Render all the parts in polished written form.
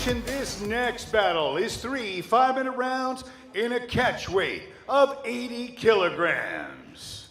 attention, this next battle is 3 5-minute rounds in a catch weight of 80 kilograms.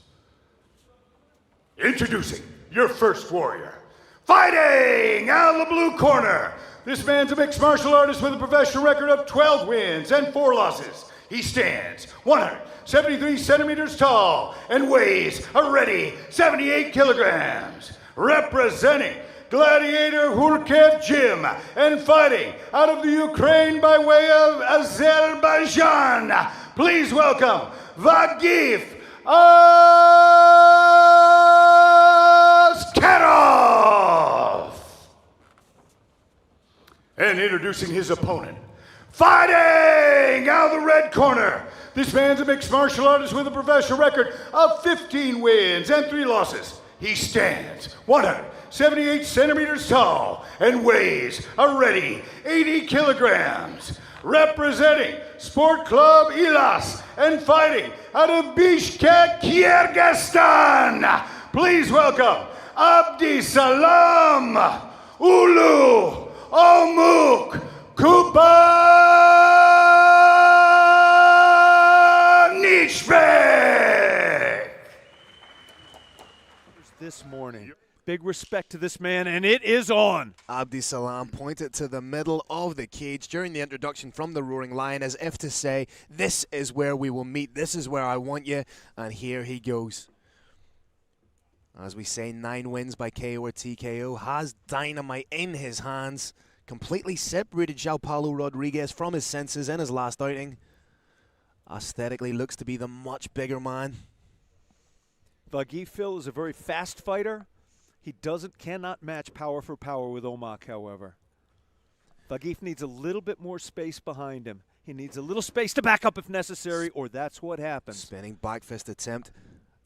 Introducing your first warrior. Fighting out of the blue corner. This man's a mixed martial artist with a professional record of 12 wins and 4 losses. He stands 173 centimeters tall and weighs a ready 78 kilograms. Representing Gladiator Hurkev Gym and fighting out of the Ukraine by way of Azerbaijan. Please welcome Vagif Askerov. And introducing his opponent, fighting out of the red corner. This man's a mixed martial artist with a professional record of 15 wins and 3 losses. He stands 178 centimeters tall and weighs a ready 80 kilograms. Representing Sport Club Ilas and fighting out of Bishkek, Kyrgyzstan. Please welcome Abdisalam Uulu. Omuk Kubanychbek. This morning. Big respect to this man, and it is on. Abdisalam pointed to the middle of the cage during the introduction from the Roaring Lion as if to say, this is where we will meet, this is where I want you, and here he goes. As we say, 9 wins by KO or TKO, has dynamite in his hands, completely separated João Paulo Rodriguez from his senses in his last outing. Aesthetically looks to be the much bigger man. Vagif Phil is a very fast fighter. He cannot match power for power with Omuk, however. Vagif needs a little bit more space behind him. He needs a little space to back up if necessary, or that's what happens. Spinning back fist attempt.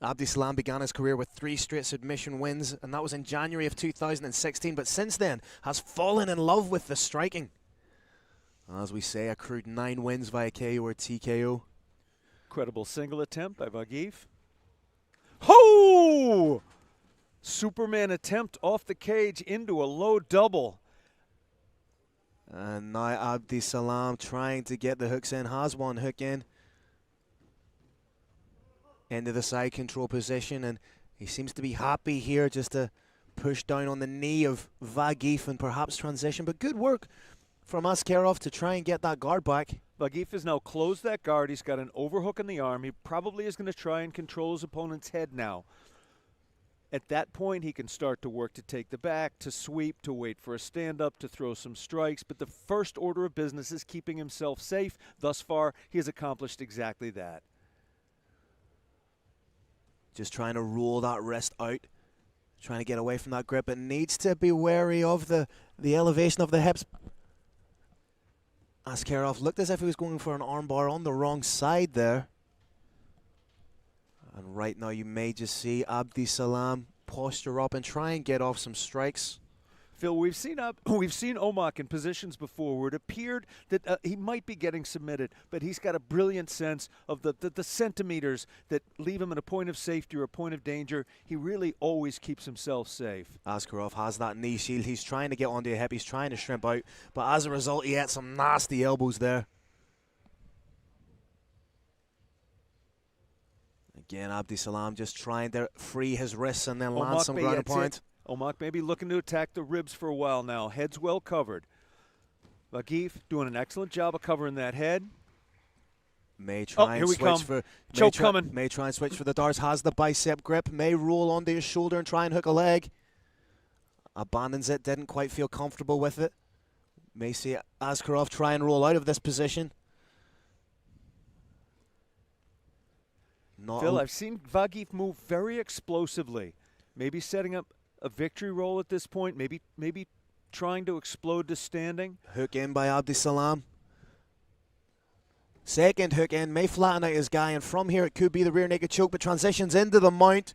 Abdisalam began his career with 3 straight submission wins, and that was in January of 2016, but since then has fallen in love with the striking. As we say, accrued 9 wins via KO or TKO. Incredible single attempt by Vagif. Ho! Superman attempt off the cage into a low double. And now Abdisalam trying to get the hooks in, has one hook in. Into the side control position, and he seems to be happy here just to push down on the knee of Vagif and perhaps transition. But good work from Askerov to try and get that guard back. Vagif has now closed that guard. He's got an overhook in the arm. He probably is going to try and control his opponent's head now. At that point, he can start to work to take the back, to sweep, to wait for a stand-up, to throw some strikes. But the first order of business is keeping himself safe. Thus far, he has accomplished exactly that. Just trying to roll that wrist out, trying to get away from that grip. It needs to be wary of the elevation of the hips. Askerov looked as if he was going for an armbar on the wrong side there. And right now you may just see Abdisalam posture up and try and get off some strikes. Phil, we've seen Omuk in positions before where it appeared that he might be getting submitted, but he's got a brilliant sense of the centimeters that leave him at a point of safety or a point of danger. He really always keeps himself safe. Askerov has that knee shield. He's trying to get onto a hip. He's trying to shrimp out, but as a result, he had some nasty elbows there. Again, Abdisalam just trying to free his wrists and then land some ground and pound. Omuk may be looking to attack the ribs for a while now. Head's well covered. Vagif doing an excellent job of covering that head. May try and switch for choke coming. May try and switch for the darts. Has the bicep grip. May roll onto his shoulder and try and hook a leg. Abandons it. Didn't quite feel comfortable with it. May see Askerov try and roll out of this position. Phil, I've seen Vagif move very explosively. Maybe setting up a victory roll at this point, maybe trying to explode to standing. Hook in by Abdisalam. Second hook in, may flatten out his guy, and from here it could be the rear naked choke, but transitions into the mount.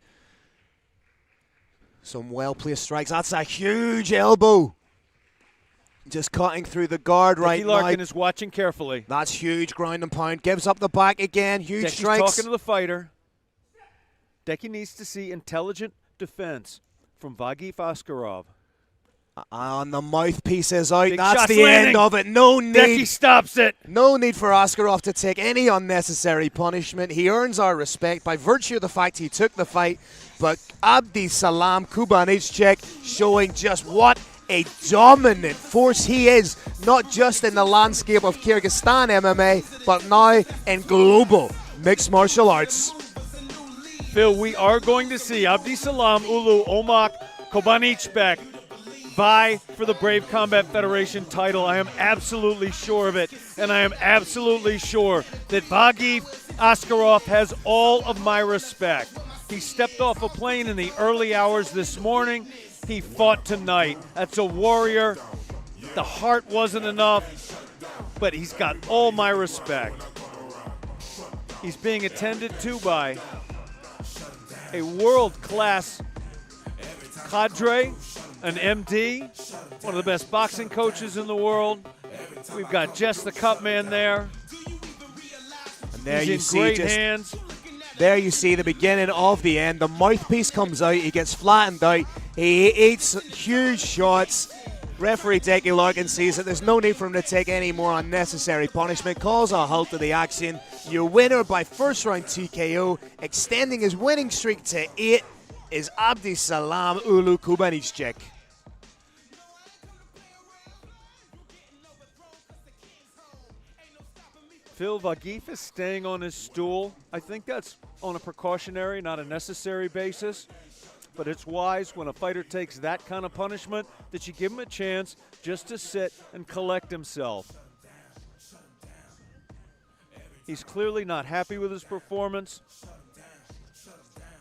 Some well-placed strikes. That's a huge elbow. Just cutting through the guard right now. Larkin is watching carefully. That's huge ground and pound. Gives up the back again. Huge strikes. Talking to the fighter. Decky needs to see intelligent defense from Vagif Askerov. And the mouthpiece is out. Big That's shots the landing. end of it. No Decky need. stops it. No need for Askerov to take any unnecessary punishment. He earns our respect by virtue of the fact he took the fight. But Abdisalam Kubanychbek showing just what a dominant force he is, not just in the landscape of Kyrgyzstan MMA, but now in global mixed martial arts. Phil, we are going to see Abdisalam Uulu Omak Kubanychbek vie for the Brave Combat Federation title. I am absolutely sure of it, and I am absolutely sure that Vagif Askerov has all of my respect. He stepped off a plane in the early hours this morning. He fought tonight. That's a warrior. The heart wasn't enough, but he's got all my respect. He's being attended to by a world-class cadre, an MD, one of the best boxing coaches in the world. We've got Jess the Cup Man there. And there He's you in see great just hands. there you see the beginning of the end. The mouthpiece comes out. He gets flattened out. He eats huge shots. Referee Decky Larkin sees that there's no need for him to take any more unnecessary punishment. Calls a halt to the action. Your winner by first round TKO, extending his winning streak to 8, is Abdisalam Uulu Kubanychbek. Phil, Vagif is staying on his stool. I think that's on a precautionary, not a necessary basis. But it's wise when a fighter takes that kind of punishment that you give him a chance just to sit and collect himself. He's clearly not happy with his performance,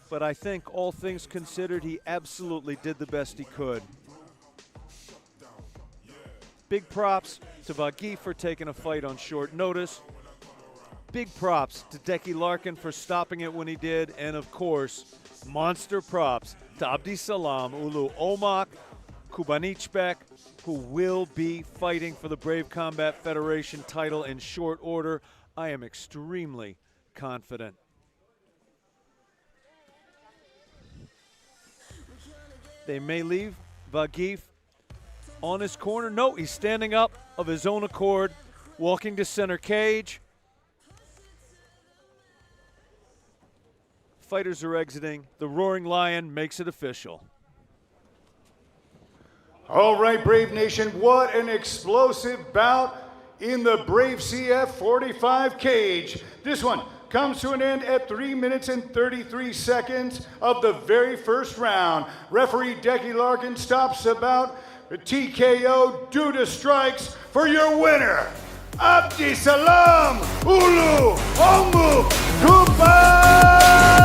but I think all things considered, he absolutely did the best he could. Big props to Vagif for taking a fight on short notice. Big props to Decky Larkin for stopping it when he did. And of course, monster props to Abdisalam Uulu Omak Kubanychbek, who will be fighting for the Brave Combat Federation title in short order. I am extremely confident. They may leave Vagif on his corner. No, he's standing up of his own accord, walking to center cage. Fighters are exiting. The Roaring Lion makes it official. All right, Brave Nation, what an explosive bout in the Brave CF 45 cage. This one comes to an end at 3 minutes and 33 seconds of the very first round. Referee Decky Larkin stops about TKO due to strikes for your winner, Abdisalam Uulu Omak Kubanychbek.